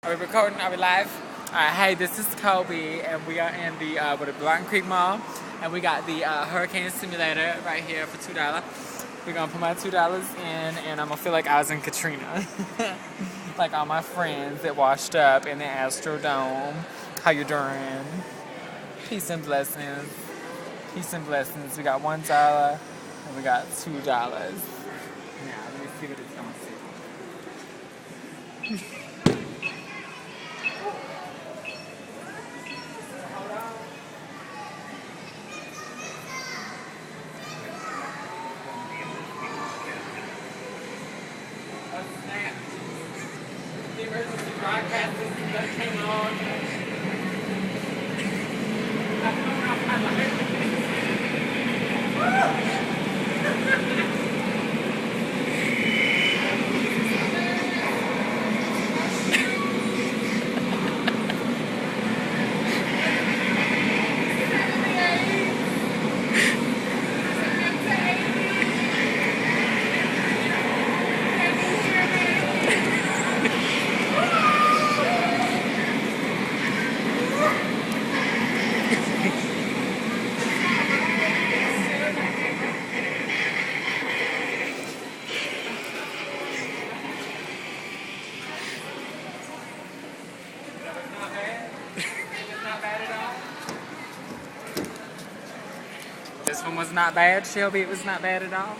Are we recording? Are we live? Alright, hey, this is Colby, and we are in the Barton Creek Mall, and we got the hurricane simulator right here for $2. We're gonna put my $2 in, and I'm gonna feel like I was in Katrina. Like all my friends that washed up in the Astrodome. How you doing? Peace and blessings. Peace and blessings. We got $1, and we got $2. Now, let me see what it's gonna say. Snap. The emergency broadcast system that came on. This one was not bad, Shelby. It was not bad at all.